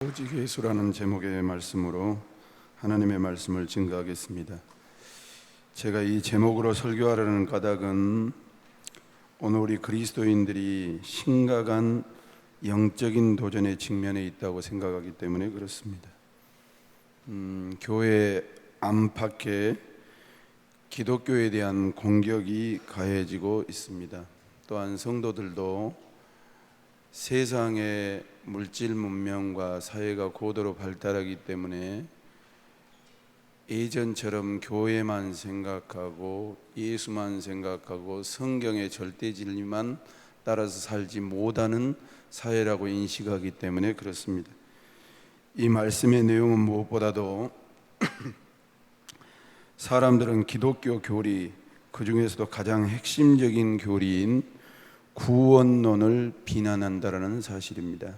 오직 예수라는 제목의 말씀으로 하나님의 말씀을 증거하겠습니다. 제가 이 제목으로 설교하려는 까닭은 오늘 우리 그리스도인들이 심각한 영적인 도전에 직면해 있다고 생각하기 때문에 그렇습니다. 교회 안팎에 기독교에 대한 공격이 가해지고 있습니다. 또한 성도들도 세상의 물질 문명과 사회가 고도로 발달하기 때문에 예전처럼 교회만 생각하고 예수만 생각하고 성경의 절대 진리만 따라서 살지 못하는 사회라고 인식하기 때문에 그렇습니다. 이 말씀의 내용은 무엇보다도 사람들은 기독교 교리, 그 중에서도 가장 핵심적인 교리인 구원론을 비난한다는 사실입니다.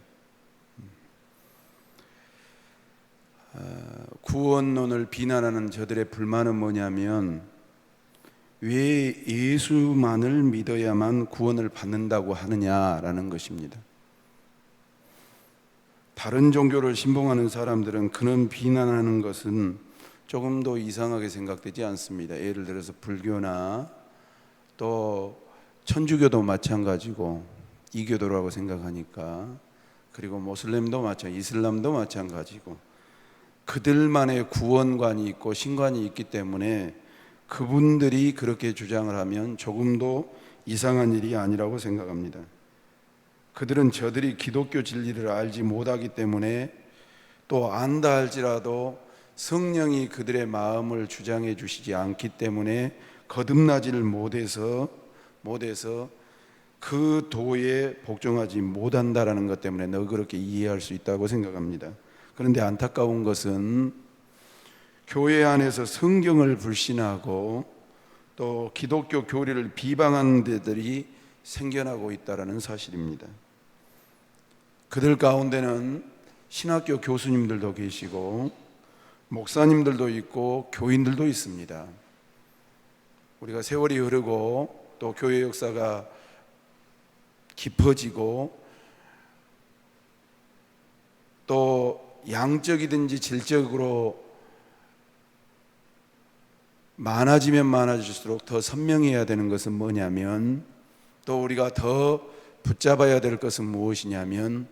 구원론을 비난하는 저들의 불만은 뭐냐면 왜 예수만을 믿어야만 구원을 받는다고 하느냐라는 것입니다. 다른 종교를 신봉하는 사람들은 그런 비난하는 것은 조금 더 이상하게 생각되지 않습니다. 예를 들어서 불교나 또 천주교도 마찬가지고 이교도라고 생각하니까, 그리고 모슬렘도 마찬가지고 이슬람도 마찬가지고 그들만의 구원관이 있고 신관이 있기 때문에 그분들이 그렇게 주장을 하면 조금도 이상한 일이 아니라고 생각합니다. 그들은 저들이 기독교 진리를 알지 못하기 때문에, 또 안다 할지라도 성령이 그들의 마음을 주장해 주시지 않기 때문에 거듭나지를 못해서 그 도에 복종하지 못한다라는 것 때문에 너그럽게 이해할 수 있다고 생각합니다. 그런데 안타까운 것은 교회 안에서 성경을 불신하고 또 기독교 교리를 비방하는 데들이 생겨나고 있다는 사실입니다. 그들 가운데는 신학교 교수님들도 계시고 목사님들도 있고 교인들도 있습니다. 우리가 세월이 흐르고 또 교회 역사가 깊어지고 또 양적이든지 질적으로 많아지면 많아질수록 더 선명해야 되는 것은 뭐냐면, 또 우리가 더 붙잡아야 될 것은 무엇이냐면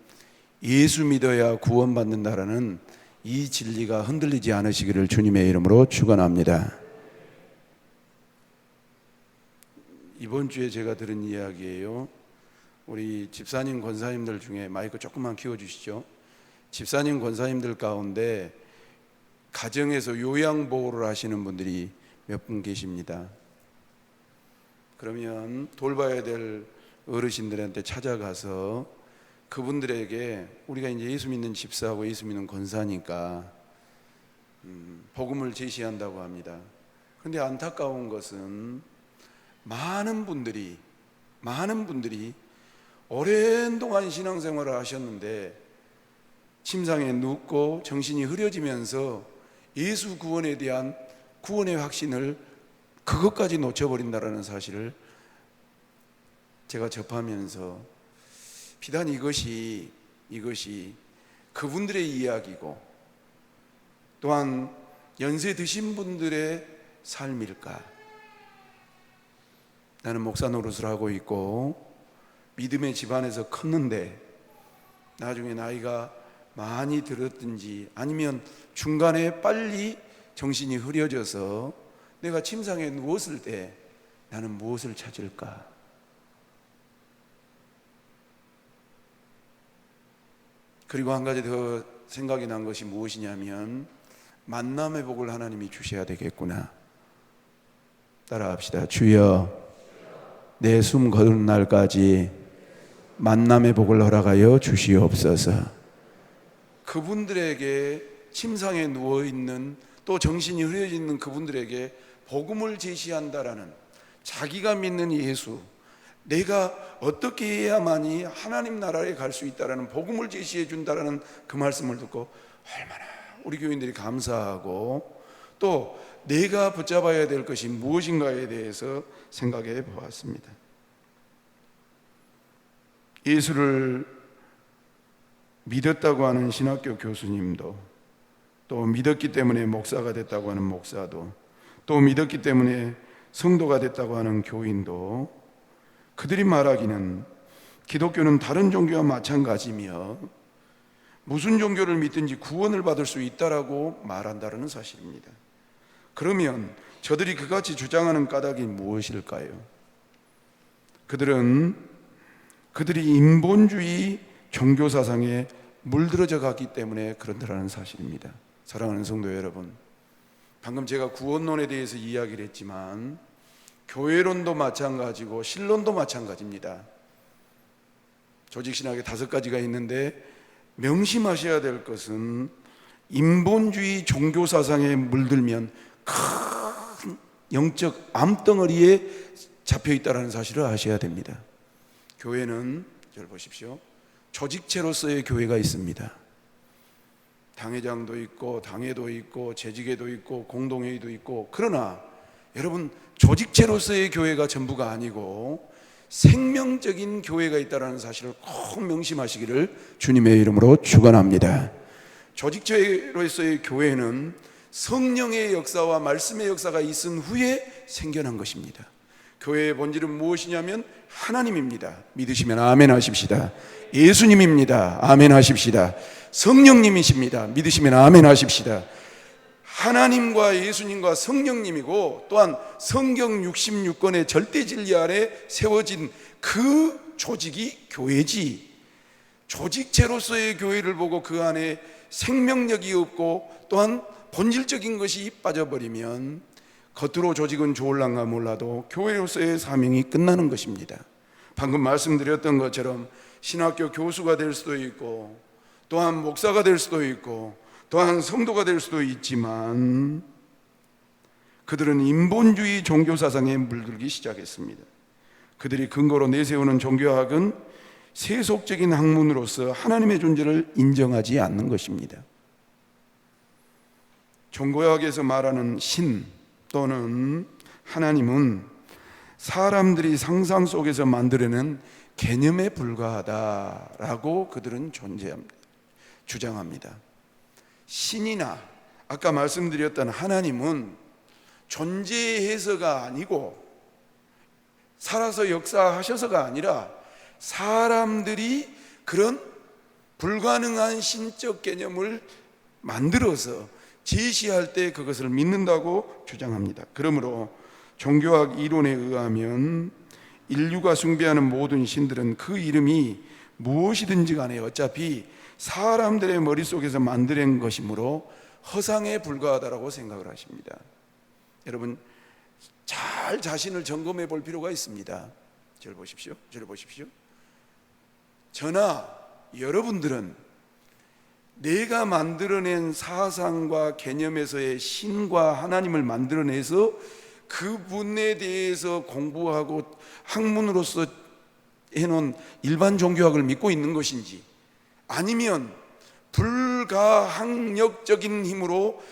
예수 믿어야 구원받는다라는 이 진리가 흔들리지 않으시기를 주님의 이름으로 축원합니다. 이번 주에 제가 들은 이야기예요. 우리 집사님 권사님들 중에, 마이크 조금만 키워주시죠. 집사님 권사님들 가운데 가정에서 요양보호를 하시는 분들이 몇 분 계십니다. 그러면 돌봐야 될 어르신들한테 찾아가서 그분들에게 우리가 이제 예수 믿는 집사하고 예수 믿는 권사니까 복음을 제시한다고 합니다. 그런데 안타까운 것은 많은 분들이 오랜 동안 신앙생활을 하셨는데 침상에 눕고 정신이 흐려지면서 예수 구원에 대한 구원의 확신을 그것까지 놓쳐버린다는 사실을 제가 접하면서, 비단 이것이 그분들의 이야기고 또한 연세 드신 분들의 삶일까? 나는 목사 노릇을 하고 있고 믿음의 집안에서 컸는데 나중에 나이가 많이 들었든지 아니면 중간에 빨리 정신이 흐려져서 내가 침상에 누웠을 때 나는 무엇을 찾을까? 그리고 한 가지 더 생각이 난 것이 무엇이냐면 만남의 복을 하나님이 주셔야 되겠구나. 따라합시다. 주여, 내 숨 거두는 날까지 만남의 복을 허락하여 주시옵소서. 그분들에게, 침상에 누워있는 또 정신이 흐려지는 그분들에게 복음을 제시한다라는, 자기가 믿는 예수, 내가 어떻게 해야만이 하나님 나라에 갈 수 있다라는 복음을 제시해 준다라는 그 말씀을 듣고 얼마나 우리 교인들이 감사하고 또 내가 붙잡아야 될 것이 무엇인가에 대해서 생각해 보았습니다. 예수를 믿었다고 하는 신학교 교수님도, 또 믿었기 때문에 목사가 됐다고 하는 목사도, 또 믿었기 때문에 성도가 됐다고 하는 교인도, 그들이 말하기는 기독교는 다른 종교와 마찬가지며 무슨 종교를 믿든지 구원을 받을 수 있다라고 말한다는 사실입니다. 그러면 저들이 그같이 주장하는 까닭이 무엇일까요? 그들이 인본주의 종교 사상에 물들어져 갔기 때문에 그런다는 사실입니다. 사랑하는 성도 여러분, 방금 제가 구원론에 대해서 이야기를 했지만 교회론도 마찬가지고 신론도 마찬가지입니다. 조직신학에 5가지가 있는데 명심하셔야 될 것은 인본주의 종교 사상에 물들면 큰 영적 암덩어리에 잡혀 있다는 사실을 아셔야 됩니다. 교회는, 잘 보십시오, 조직체로서의 교회가 있습니다. 당회장도 있고 당회도 있고 재직회도 있고 공동회의도 있고, 그러나 여러분, 조직체로서의 교회가 전부가 아니고 생명적인 교회가 있다는 사실을 꼭 명심하시기를 주님의 이름으로 축원합니다. 조직체로서의 교회는 성령의 역사와 말씀의 역사가 있은 후에 생겨난 것입니다. 교회의 본질은 무엇이냐면 하나님입니다. 믿으시면 아멘 하십시다. 예수님입니다. 아멘 하십시다. 성령님이십니다. 믿으시면 아멘 하십시다. 하나님과 예수님과 성령님이고, 또한 성경 66권의 절대 진리 아래 세워진 그 조직이 교회지, 조직체로서의 교회를 보고 그 안에 생명력이 없고 또한 본질적인 것이 빠져버리면 겉으로 조직은 좋을랑가 몰라도 교회로서의 사명이 끝나는 것입니다. 방금 말씀드렸던 것처럼 신학교 교수가 될 수도 있고, 또한 목사가 될 수도 있고, 또한 성도가 될 수도 있지만 그들은 인본주의 종교사상에 물들기 시작했습니다. 그들이 근거로 내세우는 종교학은 세속적인 학문으로서 하나님의 존재를 인정하지 않는 것입니다. 종교학에서 말하는 신 또는 하나님은 사람들이 상상 속에서 만들어낸 개념에 불과하다라고 그들은 주장합니다. 신이나 아까 말씀드렸던 하나님은 존재해서가 아니고 살아서 역사하셔서가 아니라 사람들이 그런 불가능한 신적 개념을 만들어서 제시할 때 그것을 믿는다고 주장합니다. 그러므로 종교학 이론에 의하면 인류가 숭배하는 모든 신들은 그 이름이 무엇이든지 간에 어차피 사람들의 머릿속에서 만들어낸 것이므로 허상에 불과하다고 생각을 하십니다. 여러분, 잘 자신을 점검해 볼 필요가 있습니다. 저를 보십시오. 저나 여러분들은 내가 만들어낸 사상과 개념에서의 신과 하나님을 만들어내서 그분에 대해서 공부하고 학문으로서 해놓은 일반 종교학을 믿고 있는 것인지, 아니면 불가항력적인 힘으로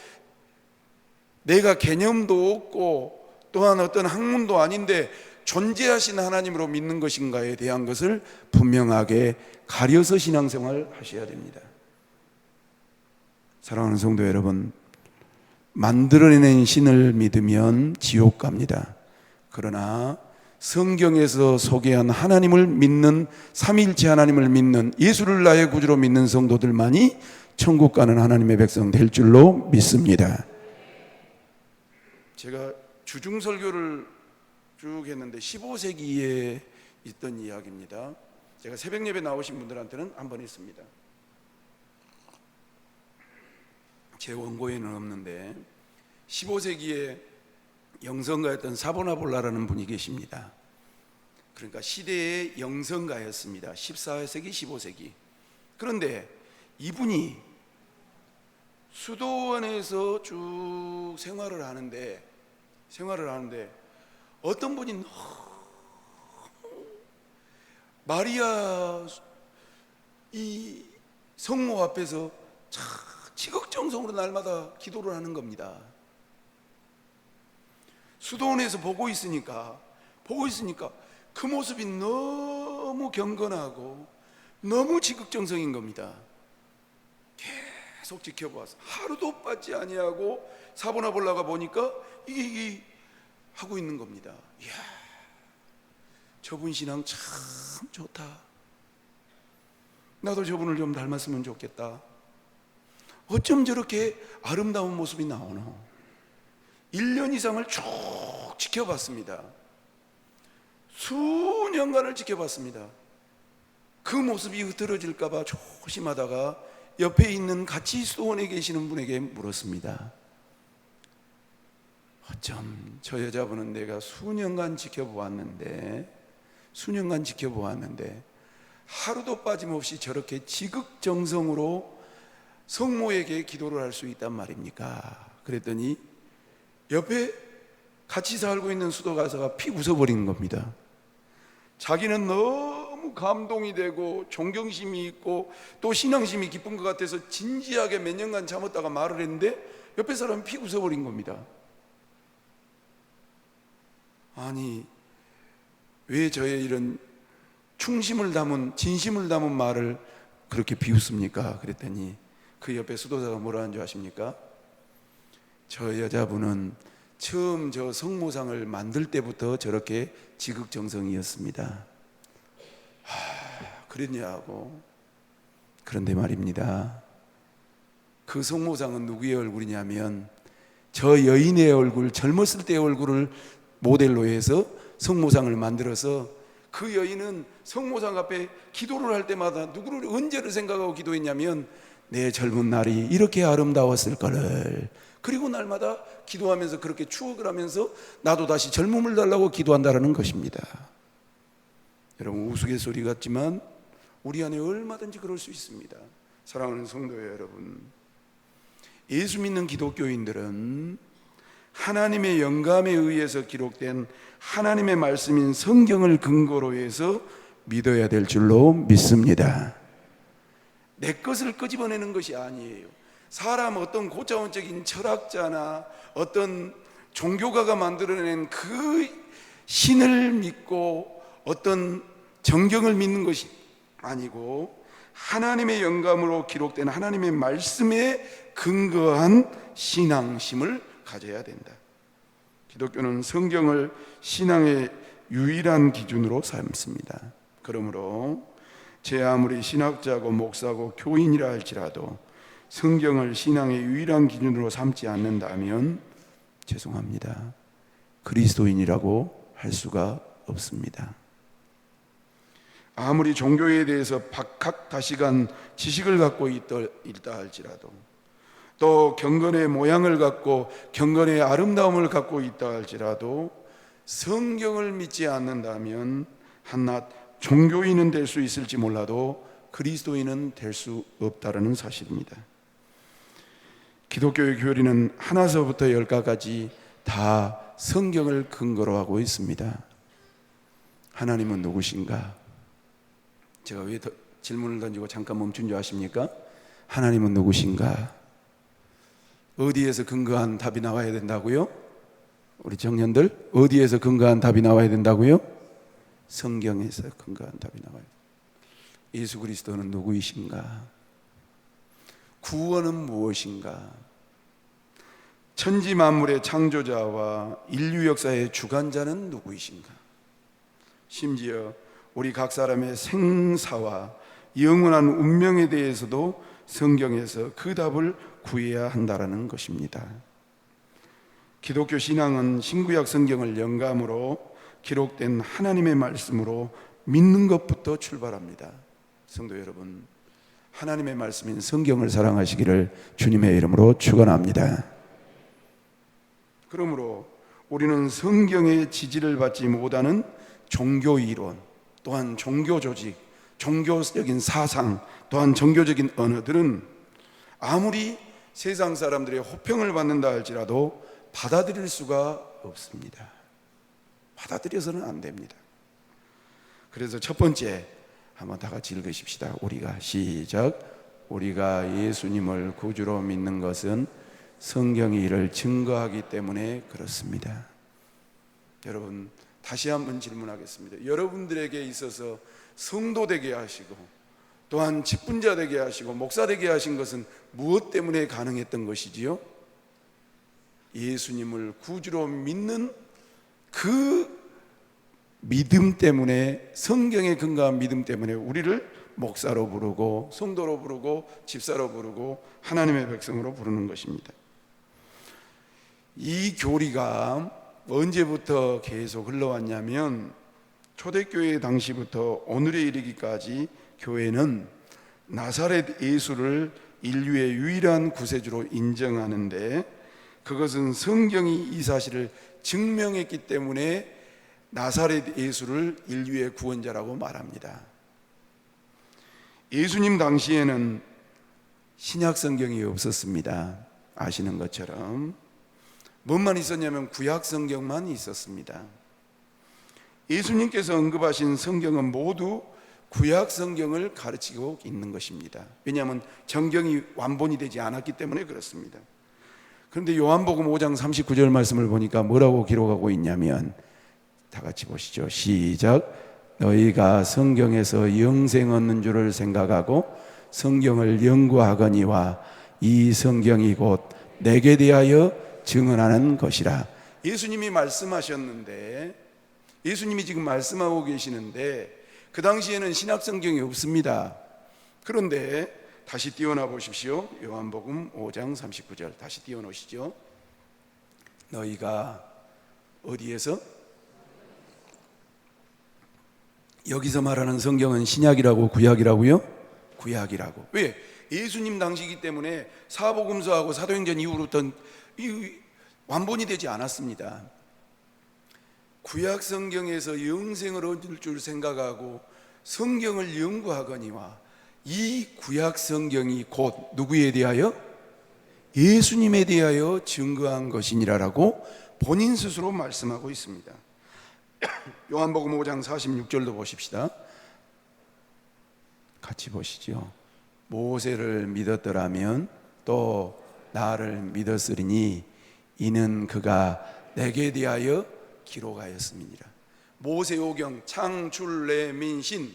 내가 개념도 없고 또한 어떤 학문도 아닌데 존재하신 하나님으로 믿는 것인가에 대한 것을 분명하게 가려서 신앙생활 하셔야 됩니다. 사랑하는 성도 여러분, 만들어낸 신을 믿으면 지옥 갑니다. 그러나 성경에서 소개한 하나님을 믿는, 삼위일체 하나님을 믿는, 예수를 나의 구주로 믿는 성도들만이 천국 가는 하나님의 백성 될 줄로 믿습니다. 제가 주중설교를 쭉 했는데 15세기에 있던 이야기입니다. 제가 새벽 예배 나오신 분들한테는 한번 했습니다. 제 원고에는 없는데 15세기에 영성가였던 사보나볼라라는 분이 계십니다. 그러니까 시대의 영성가였습니다. 14세기, 15세기. 그런데 이분이 수도원에서 쭉 생활을 하는데 어떤 분이 마리아 이 성모 앞에서 참 지극정성으로 날마다 기도를 하는 겁니다. 수도원에서 보고 있으니까 그 모습이 너무 경건하고 너무 지극정성인 겁니다. 계속 지켜보았어. 하루도 빠지 아니하고 사보나 볼라가 보니까 이게 하고 있는 겁니다. 이야, 저분 신앙 참 좋다. 나도 저분을 좀 닮았으면 좋겠다. 어쩜 저렇게 아름다운 모습이 나오노? 1년 이상을 쭉 지켜봤습니다. 수년간을 지켜봤습니다. 그 모습이 흐트러질까 봐 조심하다가 옆에 있는 같이 수도원에 계시는 분에게 물었습니다. 어쩜 저 여자분은 내가 수년간 지켜보았는데 하루도 빠짐없이 저렇게 지극정성으로 성모에게 기도를 할 수 있단 말입니까? 그랬더니 옆에 같이 살고 있는 수도가사가 픽 웃어버리는 겁니다. 자기는 너무 감동이 되고 존경심이 있고 또 신앙심이 깊은 것 같아서 진지하게 몇 년간 참았다가 말을 했는데 옆에 사람이 픽 웃어버린 겁니다. 아니, 왜 저의 이런 충심을 담은, 진심을 담은 말을 그렇게 비웃습니까? 그랬더니 그 옆에 수도사가 뭐라 하는 줄 아십니까? 저 여자분은 처음 저 성모상을 만들 때부터 저렇게 지극정성이었습니다. 그랬냐고. 그런데 말입니다, 그 성모상은 누구의 얼굴이냐면 저 여인의 얼굴, 젊었을 때의 얼굴을 모델로 해서 성모상을 만들어서 그 여인은 성모상 앞에 기도를 할 때마다 누구를, 언제를 생각하고 기도했냐면 내 젊은 날이 이렇게 아름다웠을 거를. 그리고 날마다 기도하면서 그렇게 추억을 하면서 나도 다시 젊음을 달라고 기도한다는 것입니다. 여러분, 우스갯소리 같지만 우리 안에 얼마든지 그럴 수 있습니다. 사랑하는 성도 여러분, 예수 믿는 기독교인들은 하나님의 영감에 의해서 기록된 하나님의 말씀인 성경을 근거로 해서 믿어야 될 줄로 믿습니다. 내 것을 끄집어내는 것이 아니에요. 사람 어떤 고차원적인 철학자나 어떤 종교가가 만들어낸 그 신을 믿고 어떤 정경을 믿는 것이 아니고 하나님의 영감으로 기록된 하나님의 말씀에 근거한 신앙심을 가져야 된다. 기독교는 성경을 신앙의 유일한 기준으로 삼습니다. 그러므로 제 아무리 신학자고 목사고 교인이라 할지라도 성경을 신앙의 유일한 기준으로 삼지 않는다면 죄송합니다, 그리스도인이라고 할 수가 없습니다. 아무리 종교에 대해서 박학다식한 지식을 갖고 있다 할지라도, 또 경건의 모양을 갖고 경건의 아름다움을 갖고 있다 할지라도 성경을 믿지 않는다면 한낱 종교인은 될 수 있을지 몰라도 그리스도인은 될 수 없다는 사실입니다. 기독교의 교리는 하나서부터 열까지 다 성경을 근거로 하고 있습니다. 하나님은 누구신가? 제가 왜 질문을 던지고 잠깐 멈춘 줄 아십니까? 하나님은 누구신가? 어디에서 근거한 답이 나와야 된다고요? 우리 청년들, 어디에서 근거한 답이 나와야 된다고요? 성경에서 근거한 답이 나와요. 예수 그리스도는 누구이신가? 구원은 무엇인가? 천지 만물의 창조자와 인류 역사의 주관자는 누구이신가? 심지어 우리 각 사람의 생사와 영원한 운명에 대해서도 성경에서 그 답을 구해야 한다는 것입니다. 기독교 신앙은 신구약 성경을 영감으로 기록된 하나님의 말씀으로 믿는 것부터 출발합니다. 성도 여러분, 하나님의 말씀인 성경을 사랑하시기를 주님의 이름으로 축원합니다. 그러므로 우리는 성경의 지지를 받지 못하는 종교 이론, 또한 종교 조직, 종교적인 사상, 또한 종교적인 언어들은 아무리 세상 사람들의 호평을 받는다 할지라도 받아들일 수가 없습니다. 받아들여서는 안 됩니다. 그래서 첫 번째, 한번 다 같이 읽으십시다. 우리가 시작. 우리가 예수님을 구주로 믿는 것은 성경이 이를 증거하기 때문에 그렇습니다. 여러분, 다시 한번 질문하겠습니다. 여러분들에게 있어서 성도 되게 하시고 또한 직분자 되게 하시고 목사 되게 하신 것은 무엇 때문에 가능했던 것이지요? 예수님을 구주로 믿는 그 믿음 때문에, 성경에 근거한 믿음 때문에 우리를 목사로 부르고 성도로 부르고 집사로 부르고 하나님의 백성으로 부르는 것입니다. 이 교리가 언제부터 계속 흘러왔냐면 초대교회 당시부터 오늘에 이르기까지 교회는 나사렛 예수를 인류의 유일한 구세주로 인정하는데, 그것은 성경이 이 사실을 증명했기 때문에 나사렛 예수를 인류의 구원자라고 말합니다. 예수님 당시에는 신약 성경이 없었습니다. 아시는 것처럼 뭐만 있었냐면 구약 성경만 있었습니다. 예수님께서 언급하신 성경은 모두 구약 성경을 가르치고 있는 것입니다. 왜냐하면 정경이 완본이 되지 않았기 때문에 그렇습니다. 그런데 요한복음 5장 39절 말씀을 보니까 뭐라고 기록하고 있냐면, 다 같이 보시죠. 시작. 너희가 성경에서 영생 얻는 줄을 생각하고 성경을 연구하거니와 이 성경이 곧 내게 대하여 증언하는 것이라. 예수님이 말씀하셨는데, 예수님이 지금 말씀하고 계시는데 그 당시에는 신약 성경이 없습니다. 그런데 다시 띄워놔 보십시오. 요한복음 5장 39절 다시 띄워놓으시죠. 너희가 어디에서? 여기서 말하는 성경은 신약이라고 구약이라고요? 구약이라고. 왜? 예수님 당시이기 때문에 사복음서하고 사도행전 이후로부터는 완본이 되지 않았습니다. 구약 성경에서 영생을 얻을 줄 생각하고 성경을 연구하거니와 이 구약 성경이 곧 누구에 대하여? 예수님에 대하여 증거한 것이니라라고 본인 스스로 말씀하고 있습니다. 요한복음 5장 46절도 보십시다. 같이 보시죠. 모세를 믿었더라면 또 나를 믿었으리니 이는 그가 내게 대하여 기록하였음이니라. 모세오경 창출레민신,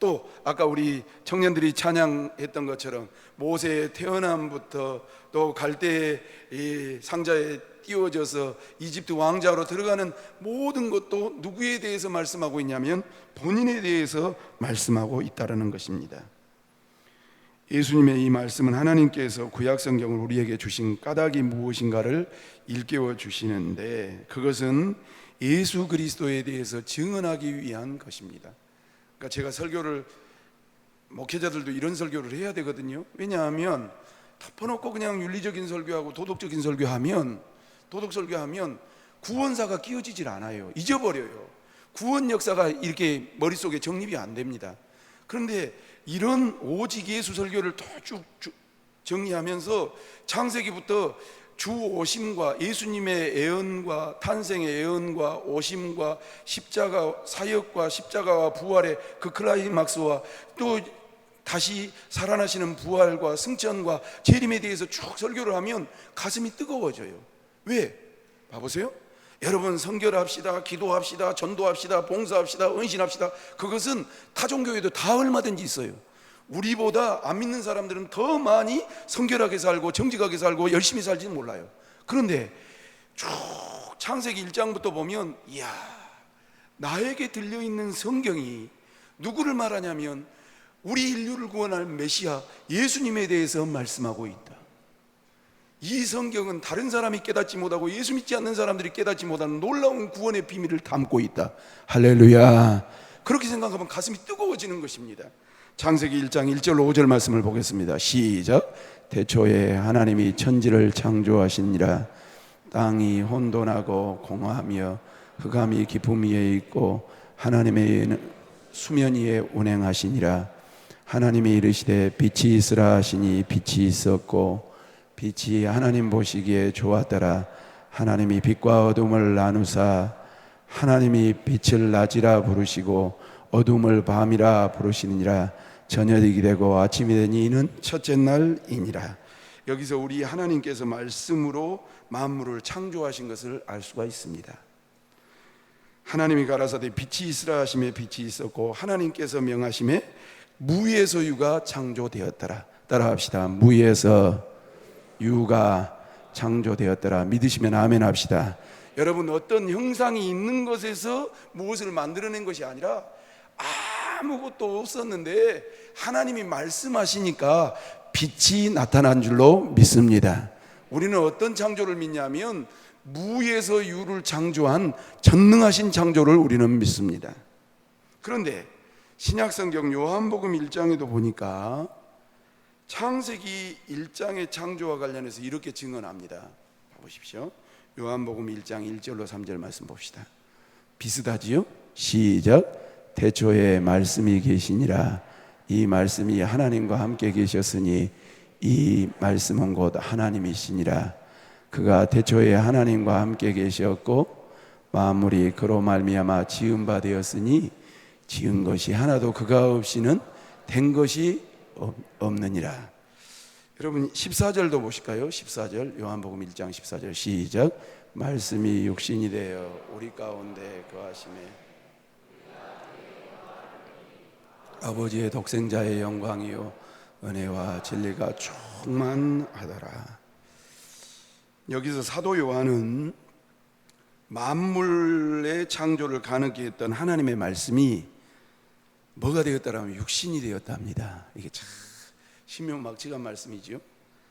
또 아까 우리 청년들이 찬양했던 것처럼 모세의 태어남부터 또 갈대의 상자에 띄워져서 이집트 왕자로 들어가는 모든 것도 누구에 대해서 말씀하고 있냐면 본인에 대해서 말씀하고 있다는 것입니다. 예수님의 이 말씀은 하나님께서 구약 성경을 우리에게 주신 까닭이 무엇인가를 일깨워 주시는데, 그것은 예수 그리스도에 대해서 증언하기 위한 것입니다. 그러니까 제가 설교를, 목회자들도 이런 설교를 해야 되거든요. 왜냐하면 덮어놓고 그냥 윤리적인 설교하고 도덕적인 설교하면 구원사가 끼어지질 않아요. 잊어버려요. 구원 역사가 이렇게 머릿속에 정립이 안 됩니다. 그런데 이런 오직 예수 설교를 쭉 정리하면서 창세기부터 주 오심과 예수님의 애언과 탄생의 애언과 오심과 십자가 사역과 십자가와 부활의 그 클라이막스와 또 다시 살아나시는 부활과 승천과 재림에 대해서 쭉 설교를 하면 가슴이 뜨거워져요. 왜? 봐보세요. 여러분, 성결합시다, 기도합시다, 전도합시다, 봉사합시다, 헌신합시다. 그것은 타종교회도 다 얼마든지 있어요. 우리보다 안 믿는 사람들은 더 많이 성결하게 살고 정직하게 살고 열심히 살지는 몰라요. 그런데 쭉 창세기 1장부터 보면, 이야, 나에게 들려있는 성경이 누구를 말하냐면 우리 인류를 구원할 메시아 예수님에 대해서 말씀하고 있다. 이 성경은 다른 사람이 깨닫지 못하고 예수 믿지 않는 사람들이 깨닫지 못하는 놀라운 구원의 비밀을 담고 있다. 할렐루야. 그렇게 생각하면 가슴이 뜨거워지는 것입니다. 창세기 1장 1절 5절 말씀을 보겠습니다. 시작. 태초에 하나님이 천지를 창조하시니라. 땅이 혼돈하고 공허하며 흑암이 깊음 위에 있고 하나님의 수면 위에 운행하시니라. 하나님이 이르시되 빛이 있으라 하시니 빛이 있었고 빛이 하나님 보시기에 좋았더라. 하나님이 빛과 어둠을 나누사 하나님이 빛을 낮이라 부르시고 어둠을 밤이라 부르시니라. 저녁이 되고 아침이 되니 이는 첫째 날이니라. 여기서 우리 하나님께서 말씀으로 만물을 창조하신 것을 알 수가 있습니다. 하나님이 가라사대 빛이 있으라 하심에 빛이 있었고 하나님께서 명하심에 무에서 유가 창조되었더라. 따라합시다. 무에서 유가 창조되었더라. 믿으시면 아멘 합시다. 여러분, 어떤 형상이 있는 것에서 무엇을 만들어낸 것이 아니라 아무것도 없었는데 하나님이 말씀하시니까 빛이 나타난 줄로 믿습니다. 우리는 어떤 창조를 믿냐면 무에서 유를 창조한 전능하신 창조를 우리는 믿습니다. 그런데 신약성경 요한복음 1장에도 보니까 창세기 1장의 창조와 관련해서 이렇게 증언합니다. 보십시오. 요한복음 1장 1절로 3절 말씀 봅시다. 비슷하지요? 시작. 태초에 말씀이 계시니라. 이 말씀이 하나님과 함께 계셨으니 이 말씀은 곧 하나님이시니라. 그가 태초에 하나님과 함께 계셨고 만물이 그로 말미암아 지은 바 되었으니 지은 것이 하나도 그가 없이는 된 것이 없느니라. 여러분 14절도 보실까요? 14절 요한복음 1장 14절 시작. 말씀이 육신이 되어 우리 가운데 거하심에 아버지의 독생자의 영광이요 은혜와 진리가 충만하더라. 여기서 사도 요한은 만물의 창조를 가능케 했던 하나님의 말씀이 뭐가 되었다라면 육신이 되었답니다. 이게 참 신명막측한 말씀이죠.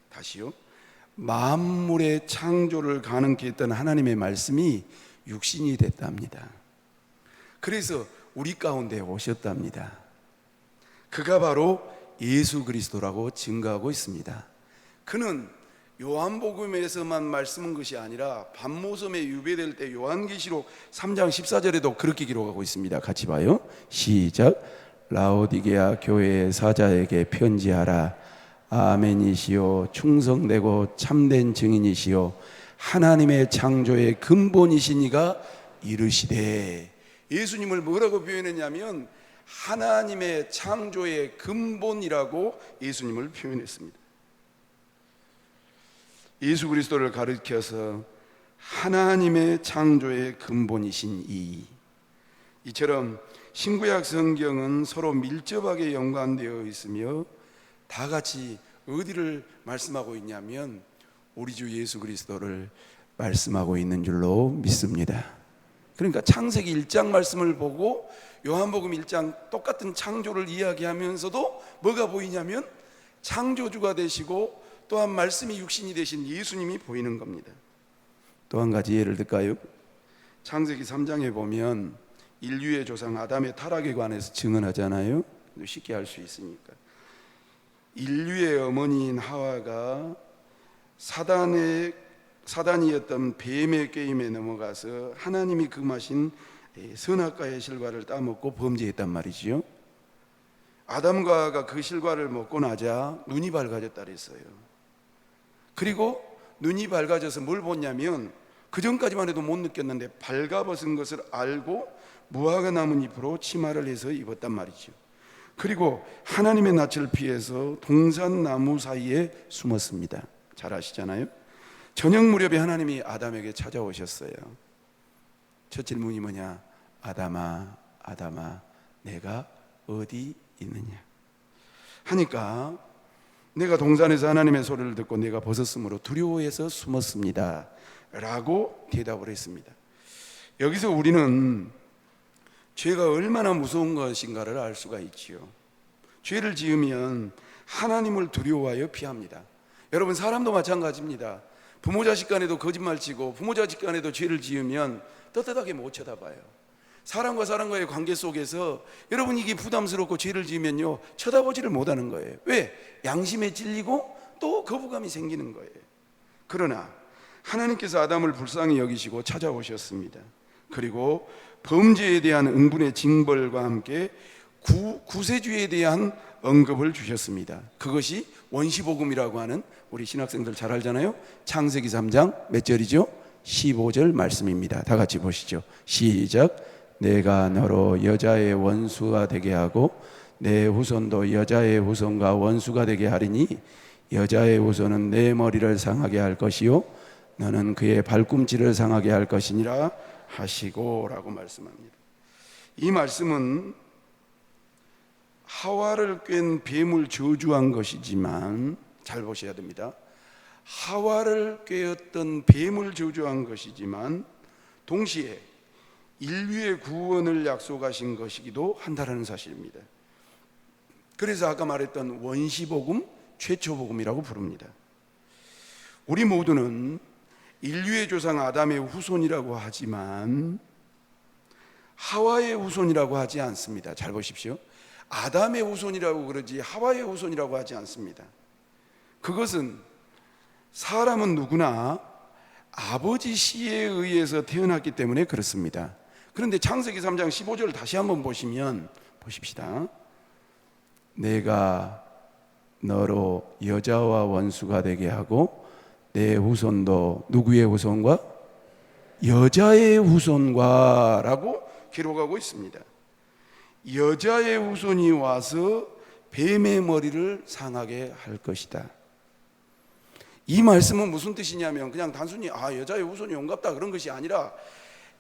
다시요. 만물의 창조를 가능케 했던 하나님의 말씀이 육신이 됐답니다. 그래서 우리 가운데 오셨답니다. 그가 바로 예수 그리스도라고 증거하고 있습니다. 그는 요한복음에서만 말씀한 것이 아니라 밤모섬에 유배될 때 요한계시록 3장 14절에도 그렇게 기록하고 있습니다. 같이 봐요. 시작. 라오디게아 교회의 사자에게 편지하라. 아멘이시요 충성되고 참된 증인이시요 하나님의 창조의 근본이신 이가 이르시되. 예수님을 뭐라고 표현했냐면 하나님의 창조의 근본이라고 예수님을 표현했습니다. 예수 그리스도를 가리켜서 하나님의 창조의 근본이신 이처럼 신구약 성경은 서로 밀접하게 연관되어 있으며 다 같이 어디를 말씀하고 있냐면 우리 주 예수 그리스도를 말씀하고 있는 줄로 믿습니다. 그러니까 창세기 1장 말씀을 보고 요한복음 1장 똑같은 창조를 이야기하면서도 뭐가 보이냐면 창조주가 되시고 또한 말씀이 육신이 되신 예수님이 보이는 겁니다. 또 한 가지 예를 들까요? 창세기 3장에 보면 인류의 조상 아담의 타락에 관해서 증언하잖아요. 쉽게 알 수 있으니까. 인류의 어머니인 하와가 사단이었던 뱀의 게임에 넘어가서 하나님이 금하신 선악과의 실과를 따먹고 범죄했단 말이지요. 아담과 하와가 그 실과를 먹고 나자 눈이 밝아졌다 그랬어요. 그리고 눈이 밝아져서 뭘 보냐면 그 전까지만 해도 못 느꼈는데 발가벗은 것을 알고 무화과 나뭇잎으로 치마를 해서 입었단 말이죠. 그리고 하나님의 낯을 피해서 동산나무 사이에 숨었습니다. 잘 아시잖아요. 저녁 무렵에 하나님이 아담에게 찾아오셨어요. 첫 질문이 뭐냐? 아담아, 아담아, 내가 어디 있느냐 하니까 내가 동산에서 하나님의 소리를 듣고 내가 벗었으므로 두려워해서 숨었습니다 라고 대답을 했습니다. 여기서 우리는 죄가 얼마나 무서운 것인가를 알 수가 있지요. 죄를 지으면 하나님을 두려워하여 피합니다. 여러분, 사람도 마찬가지입니다. 부모 자식 간에도 거짓말치고 부모 자식 간에도 죄를 지으면 떳떳하게 못 쳐다봐요. 사람과 사람과의 관계 속에서 여러분 이게 부담스럽고 죄를 지으면요 쳐다보지를 못하는 거예요. 왜? 양심에 찔리고 또 거부감이 생기는 거예요. 그러나 하나님께서 아담을 불쌍히 여기시고 찾아오셨습니다. 그리고 범죄에 대한 응분의 징벌과 함께 구세주에 대한 언급을 주셨습니다. 그것이 원시복음이라고 하는 우리 신학생들 잘 알잖아요. 창세기 3장 몇 절이죠? 15절 말씀입니다. 다 같이 보시죠. 시작. 내가 너로 여자의 원수가 되게 하고 내 후손도 여자의 후손과 원수가 되게 하리니 여자의 후손은 내 머리를 상하게 할 것이요 너는 그의 발꿈치를 상하게 할 것이니라 하시고 라고 말씀합니다. 이 말씀은 하와를 깬 뱀을 저주한 것이지만, 잘 보셔야 됩니다. 하와를 꿰었던 뱀을 저주한 것이지만 동시에 인류의 구원을 약속하신 것이기도 한다는 사실입니다. 그래서 아까 말했던 원시복음, 최초복음이라고 부릅니다. 우리 모두는 인류의 조상 아담의 후손이라고 하지만 하와의 후손이라고 하지 않습니다. 잘 보십시오. 아담의 후손이라고 그러지 하와의 후손이라고 하지 않습니다. 그것은 사람은 누구나 아버지 씨에 의해서 태어났기 때문에 그렇습니다. 그런데 창세기 3장 15절 다시 한번 보시면, 보십시다. 내가 너로 여자와 원수가 되게 하고 내 후손도 누구의 후손과? 여자의 후손과 라고 기록하고 있습니다. 여자의 후손이 와서 뱀의 머리를 상하게 할 것이다. 이 말씀은 무슨 뜻이냐면 그냥 단순히 여자의 후손이 온갑다 그런 것이 아니라,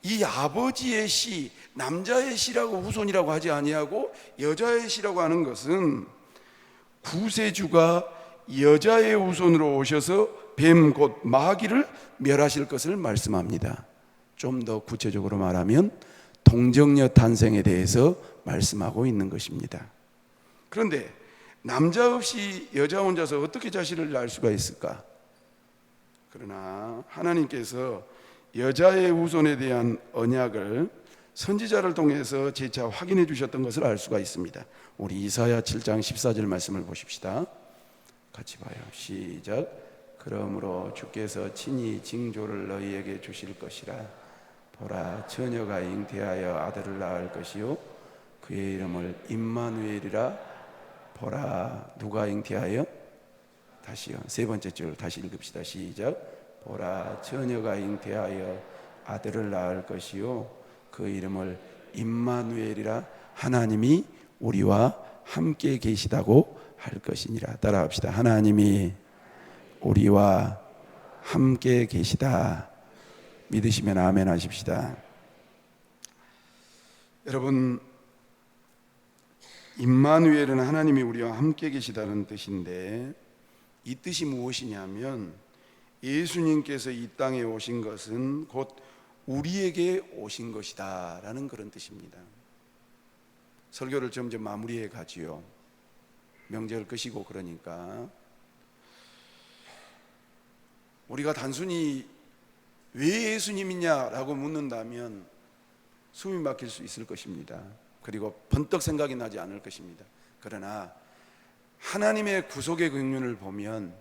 이 아버지의 씨, 남자의 씨라고 후손이라고 하지 아니하고 여자의 씨라고 하는 것은 구세주가 여자의 후손으로 오셔서 뱀 곧 마귀를 멸하실 것을 말씀합니다. 좀 더 구체적으로 말하면 동정녀 탄생에 대해서 말씀하고 있는 것입니다. 그런데 남자 없이 여자 혼자서 어떻게 자식을 낳을 수가 있을까? 그러나 하나님께서 여자의 후손에 대한 언약을 선지자를 통해서 재차 확인해 주셨던 것을 알 수가 있습니다. 우리 이사야 7장 14절 말씀을 보십시다. 같이 봐요. 시작. 그러므로 주께서 친히 징조를 너희에게 주실 것이라. 보라, 처녀가 잉태하여 아들을 낳을 것이요 그의 이름을 임마누엘이라. 보라, 누가 잉태하여? 다시요. 세 번째 줄 다시 읽읍시다. 시작. 보라, 처녀가 잉태하여 아들을 낳을 것이요 그 이름을 임마누엘이라. 하나님이 우리와 함께 계시다고 할 것이니라. 따라합시다. 하나님이 우리와 함께 계시다. 믿으시면 아멘 하십시다. 여러분, 임마누엘은 하나님이 우리와 함께 계시다는 뜻인데, 이 뜻이 무엇이냐면 예수님께서 이 땅에 오신 것은 곧 우리에게 오신 것이다 라는 그런 뜻입니다. 설교를 점점 마무리해 가지요. 명절 끝이고 그러니까 우리가 단순히 왜 예수님이냐라고 묻는다면 숨이 막힐 수 있을 것입니다. 그리고 번뜩 생각이 나지 않을 것입니다. 그러나 하나님의 구속의 경륜을 보면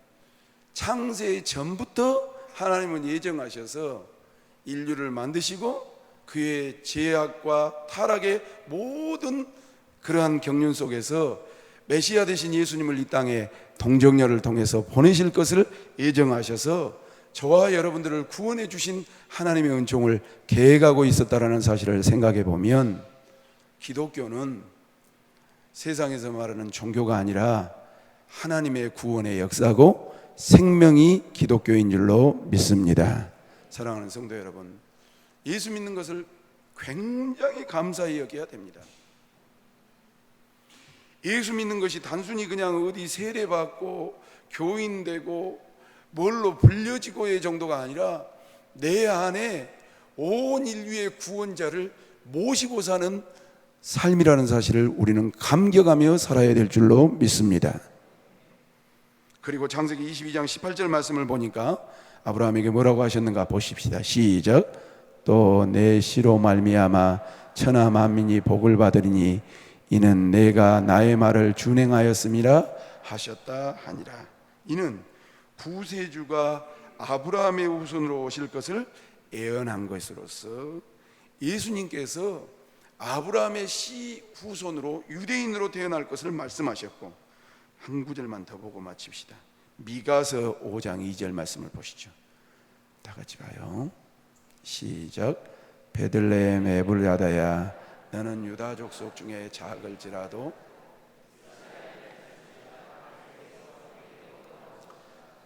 창세 전부터 하나님은 예정하셔서 인류를 만드시고 그의 죄악과 타락의 모든 그러한 경륜 속에서 메시아 되신 예수님을 이 땅에 동정녀를 통해서 보내실 것을 예정하셔서 저와 여러분들을 구원해 주신 하나님의 은총을 계획하고 있었다라는 사실을 생각해 보면 기독교는 세상에서 말하는 종교가 아니라 하나님의 구원의 역사고 생명이 기독교인 줄로 믿습니다. 사랑하는 성도 여러분, 예수 믿는 것을 굉장히 감사히 여겨야 됩니다. 예수 믿는 것이 단순히 그냥 어디 세례받고 교인되고 뭘로 불려지고의 정도가 아니라 내 안에 온 인류의 구원자를 모시고 사는 삶이라는 사실을 우리는 감격하며 살아야 될 줄로 믿습니다. 그리고 창세기 22장 18절 말씀을 보니까 아브라함에게 뭐라고 하셨는가 보십시다. 시작. 또 내 씨로 말미암아 천하 만민이 복을 받으리니 이는 내가 나의 말을 준행하였음이라 하셨다 하니라. 이는 구세주가 아브라함의 후손으로 오실 것을 예언한 것으로서 예수님께서 아브라함의 씨 후손으로 유대인으로 태어날 것을 말씀하셨고, 한 구절만 더 보고 마칩시다. 미가서 5장 2절 말씀을 보시죠. 다 같이 봐요. 시작. 베들레헴 에불라다야 너는 유다 족속 중에 작을지라도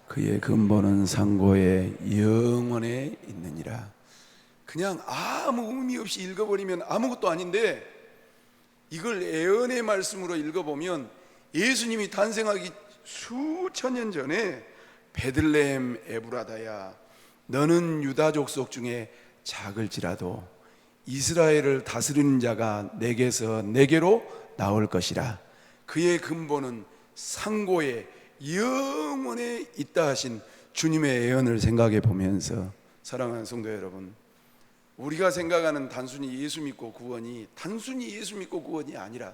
그의 근본은 상고에 영원에 있느니라. 그냥 아무 의미 없이 읽어버리면 아무것도 아닌데 이걸 예언의 말씀으로 읽어보면 예수님이 탄생하기 수천 년 전에 베들레헴 에브라다야, 너는 유다 족속 중에 작을지라도 이스라엘을 다스리는 자가 내게서 내게로 나올 것이라. 그의 근본은 상고에 영원에 있다 하신 주님의 예언을 생각해 보면서, 사랑하는 성도 여러분, 우리가 생각하는 단순히 예수 믿고 구원이 단순히 예수 믿고 구원이 아니라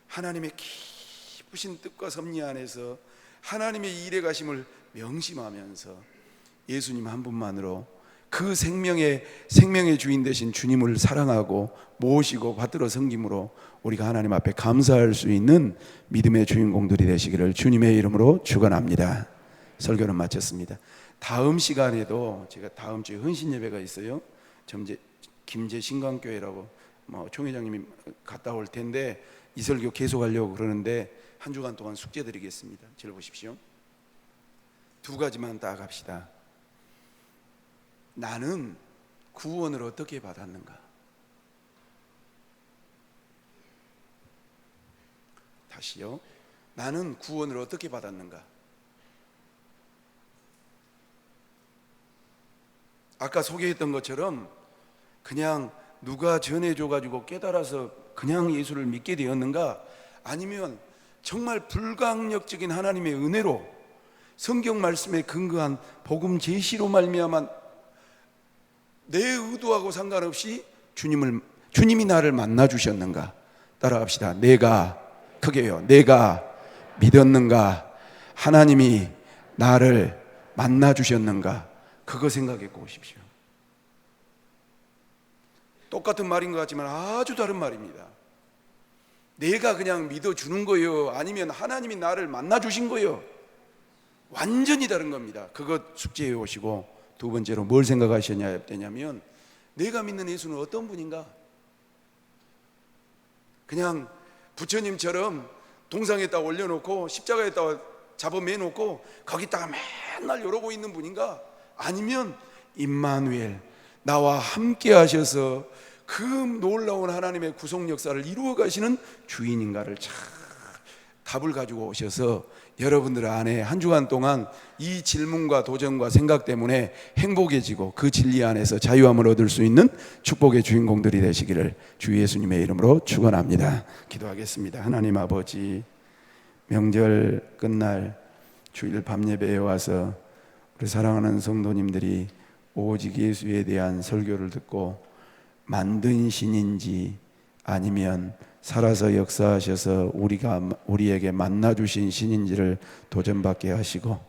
하나님의 깊으신 뜻과 섭리 안에서 하나님의 일에 가심을 명심하면서 예수님 한 분만으로 그 생명의 주인 되신 주님을 사랑하고 모시고 받들어 섬김으로 우리가 하나님 앞에 감사할 수 있는 믿음의 주인공들이 되시기를 주님의 이름으로 축원합니다. 설교는 마쳤습니다. 다음 시간에도 제가 다음 주에 헌신 예배가 있어요. 김제 신강교회라고 총회장님이 갔다 올 텐데 이 설교 계속하려고 그러는데 한 주간 동안 숙제 드리겠습니다. 잘 보십시오. 두 가지만 딱 합시다. 나는 구원을 어떻게 받았는가? 다시요. 나는 구원을 어떻게 받았는가? 아까 소개했던 것처럼 그냥 누가 전해줘가지고 깨달아서 그냥 예수를 믿게 되었는가? 아니면 정말 불강력적인 하나님의 은혜로 성경 말씀에 근거한 복음 제시로 말미암아 내 의도하고 상관없이 주님이 나를 만나 주셨는가? 따라합시다. 크게요. 내가 믿었는가? 하나님이 나를 만나 주셨는가? 그거 생각해 보십시오. 똑같은 말인 것 같지만 아주 다른 말입니다. 내가 그냥 믿어주는 거요, 아니면 하나님이 나를 만나 주신 거요, 완전히 다른 겁니다. 그것 숙지해 오시고, 두 번째로 뭘 생각하셔야 되냐면 내가 믿는 예수는 어떤 분인가? 그냥 부처님처럼 동상에다 올려놓고 십자가에다 잡아매놓고 거기다가 맨날 이러고 있는 분인가? 아니면 임마누엘, 나와 함께 하셔서 그 놀라운 하나님의 구속 역사를 이루어 가시는 주인인가를 참 답을 가지고 오셔서 여러분들 안에 한 주간 동안 이 질문과 도전과 생각 때문에 행복해지고 그 진리 안에서 자유함을 얻을 수 있는 축복의 주인공들이 되시기를 주 예수님의 이름으로 축원합니다. 기도하겠습니다. 하나님 아버지, 명절 끝날 주일 밤 예배에 와서 우리 사랑하는 성도님들이 오직 예수에 대한 설교를 듣고 만든 신인지 아니면 살아서 역사하셔서 우리에게 만나주신 신인지를 도전받게 하시고,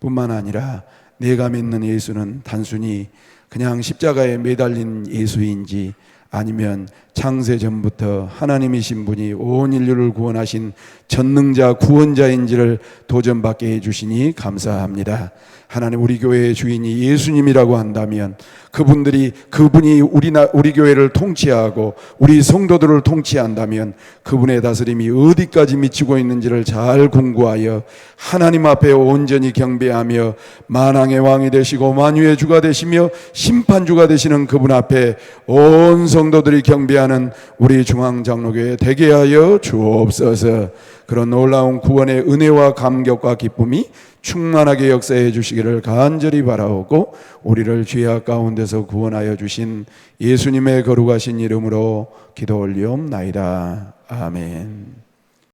뿐만 아니라 내가 믿는 예수는 단순히 그냥 십자가에 매달린 예수인지 아니면 창세 전부터 하나님이신 분이 온 인류를 구원하신 전능자 구원자인지를 도전받게 해주시니 감사합니다. 하나님, 우리 교회의 주인이 예수님이라고 한다면 그분이 우리 교회를 통치하고 우리 성도들을 통치한다면 그분의 다스림이 어디까지 미치고 있는지를 잘 궁구하여 하나님 앞에 온전히 경배하며 만왕의 왕이 되시고 만유의 주가 되시며 심판주가 되시는 그분 앞에 온 성도들이 경배하는 우리 중앙장로교회 되게 하여 주옵소서. 그런 놀라운 구원의 은혜와 감격과 기쁨이 충만하게 역사해 주시기를 간절히 바라오고, 우리를 죄악 가운데서 구원하여 주신 예수님의 거룩하신 이름으로 기도 올리옵나이다. 아멘.